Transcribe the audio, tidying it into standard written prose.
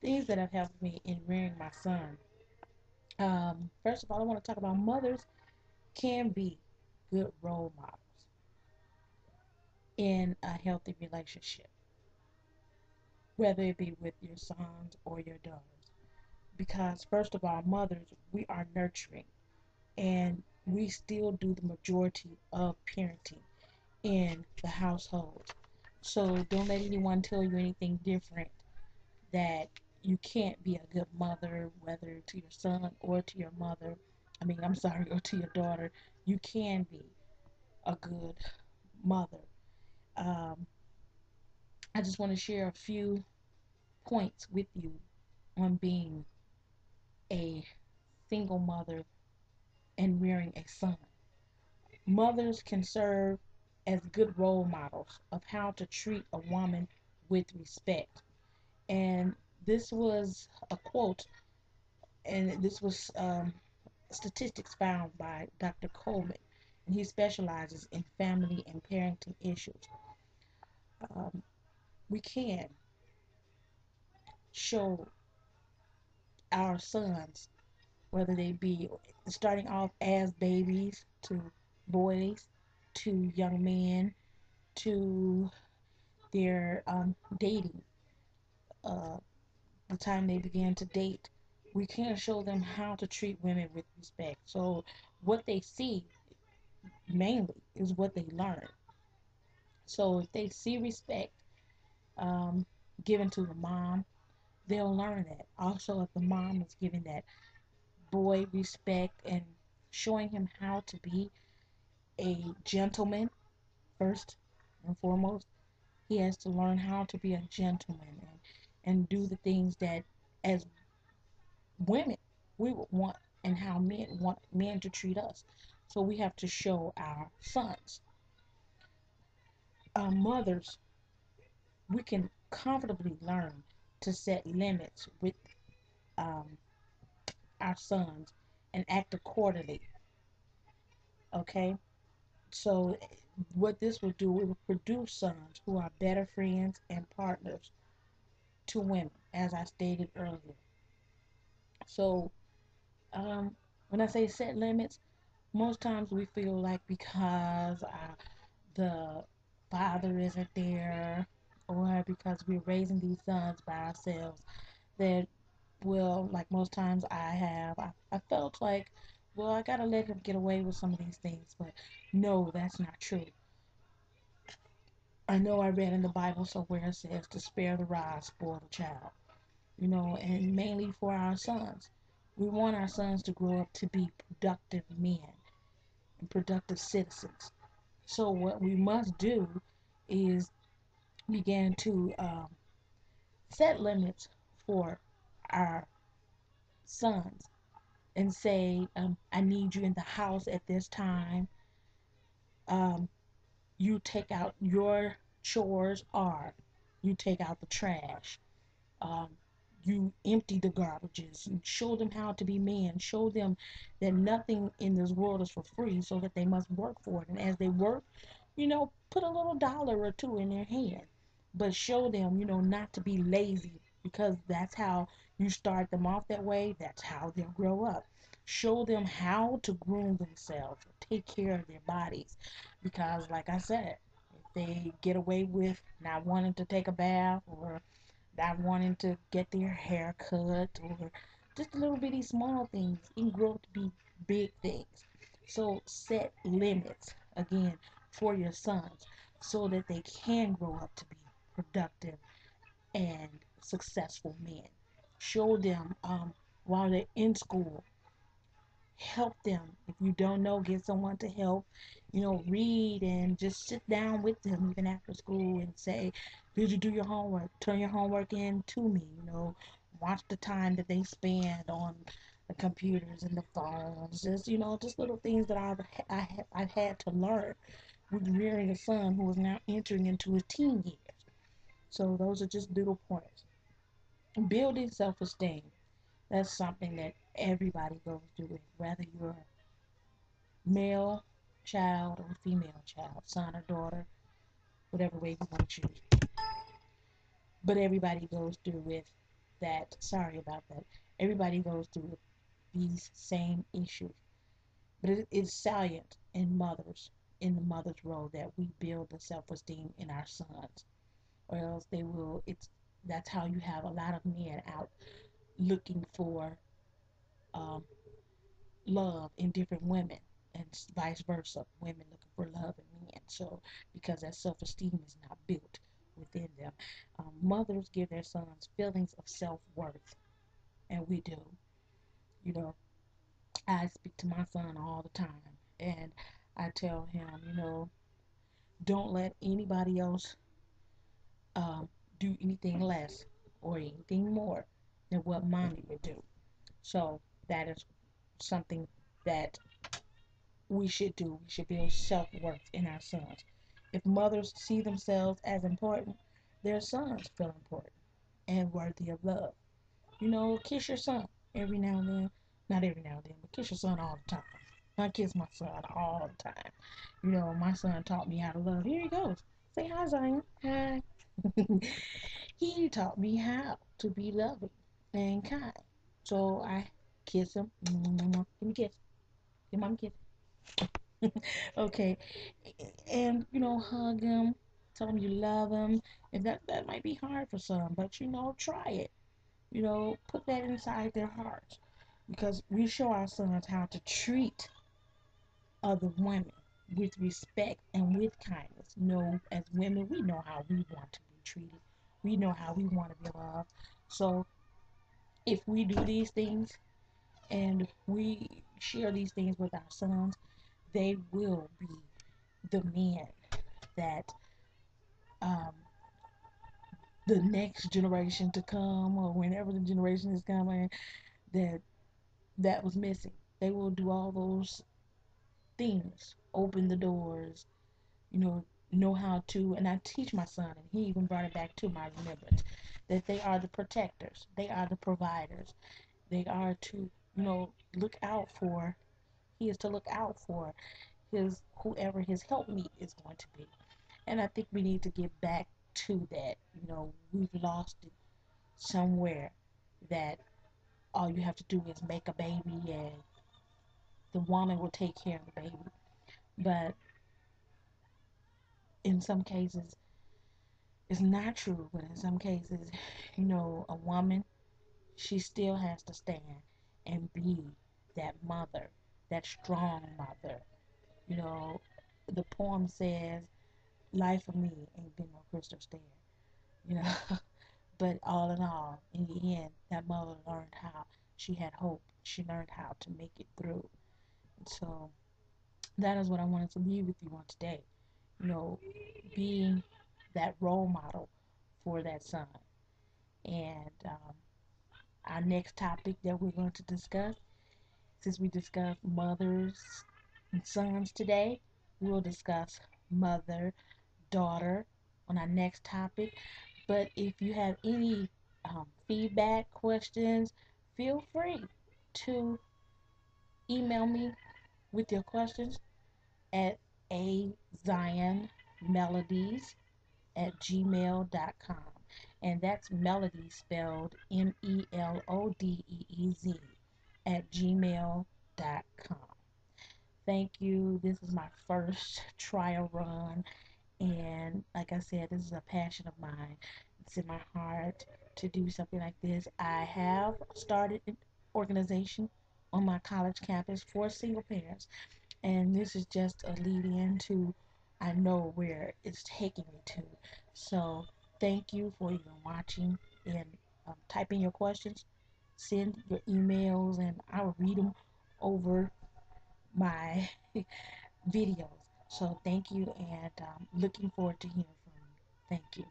things that have helped me in rearing my son. First of all, I want to talk about mothers can be good role models in a healthy relationship, whether it be with your sons or your daughters. Because, first of all, mothers, we are nurturing and we still do the majority of parenting in the household. So don't let anyone tell you anything different, that you can't be a good mother, whether to your son or to your mother. I'm sorry, or to your daughter. You can be a good mother. Um, I just want to share a few points with you on being a single mother and rearing a son. Mothers can serve as good role models of how to treat a woman with respect. And this was a quote, and this was statistics found by Dr. Coleman, and he specializes in family and parenting issues. Um, we can show our sons, whether they be starting off as babies to boys to young men to their dating, uh, the time they began to date. We can show them how to treat women with respect. So what they see mainly is what they learn. So if they see respect um, given to the mom, they'll learn that. Also, if the mom is giving that boy respect and showing him how to be a gentleman first and foremost, he has to learn how to be a gentleman and do the things that as women we would want and how men want men to treat us. So we have to show our sons. Our mothers, we can comfortably learn to set limits with um, our sons and act accordingly. Okay, so what this will do, it will produce sons who are better friends and partners to women, as I stated earlier. So um, when I say set limits, most times we feel like because the father isn't there, or because we're raising these sons by ourselves, that, well, like most times I felt like, well, I gotta let him get away with some of these things. But no, that's not true. I know I read in the Bible somewhere it says to spare the rod, spoil the child. And mainly for our sons. We want our sons to grow up to be productive men and productive citizens. So what we must do is begin to set limits for our sons and say, I need you in the house at this time. Um, you take out your chores, or you take out the trash. Um, you empty the garbages, and show them how to be men. Show them that nothing in this world is for free, so that they must work for it. And as they work, put a little dollar or two in their hand. But show them, not to be lazy, because that's how you start them off that way. That's how they'll grow up. Show them how to groom themselves, take care of their bodies. Because, like I said, if they get away with not wanting to take a bath, or not wanting to get their hair cut, or just little bitty small things, it can grow up to be big things. So set limits again for your sons, so that they can grow up to be productive and successful men. Show them while they're in school. Help them. If you don't know, get someone to help. Read and just sit down with them even after school and say, did you do your homework? Turn your homework in to me. Watch the time that they spend on the computers and the phones. Just little things that I've had to learn with rearing a son who is now entering into his teen years. So those are just little points. Building self-esteem. That's something that everybody goes through, whether you're a male child or female child, son or daughter, whatever way you want to choose. But everybody goes through with that, sorry about that, everybody goes through these same issues. But it is salient in the mother's role, that we build the self-esteem in our sons, or else they will. That's how you have a lot of men out looking for um, love in different women, and vice versa, women looking for love in men. So because that self-esteem is not built within them, mothers give their sons feelings of self-worth, and we do. You know, I speak to my son all the time, and I tell him, don't let anybody else um, do anything less or anything more than what mommy would do. So that is something that we should do. We should build self worth in our sons. If mothers see themselves as important, their sons feel important and worthy of love. Kiss your son every now and then. Not every now and then, but kiss your son all the time. I kiss my son all the time. My son taught me how to love. Here he goes. Say hi, Zion. Hi. He taught me how to be loving and kind. So I kiss him. Give me a kiss. Give mom a kiss. Okay. And hug him. Tell him you love him. And that might be hard for some, but try it. Put that inside their hearts. Because we show our sons how to treat other women with respect and with kindness. As women, we know how we want to be treated. We know how we want to be loved. So if we do these things and we share these things with our sons, they will be the men that um, the next generation to come, or whenever the generation is coming, that was missing. They will do all those things, open the doors, you know how to, and I teach my son, and he even brought it back to my remembrance, that they are the protectors, they are the providers, they are to, look out for, he is to look out for his, whoever his helpmeet is going to be. And I think we need to get back to that. We've lost it somewhere, that all you have to do is make a baby and the woman will take care of the baby. But in some cases, it's not true. But in some cases, a woman, she still has to stand and be that mother, that strong mother. You know, the poem says, life for me ain't been no crystal stair. You know, but all in all, in the end, that mother learned how, she had hope. She learned how to make it through. And so that is what I wanted to leave with you on today. You know, being that role model for that son. And our next topic that we're going to discuss, since we discussed mothers and sons today, we'll discuss mother, daughter on our next topic. But if you have any feedback, questions, feel free to email me with your questions at azionmelodies@gmail.com. And that's melody spelled MELODEEZ at gmail.com. Thank you. This is my first trial run. And like I said, this is a passion of mine. It's in my heart to do something like this. I have started an organization on my college campus for single parents. And this is just a lead in to, I know where it's taking me to. So thank you for even watching and typing your questions. Send your emails and I will read them over my videos. So thank you, and looking forward to hearing from you. Thank you.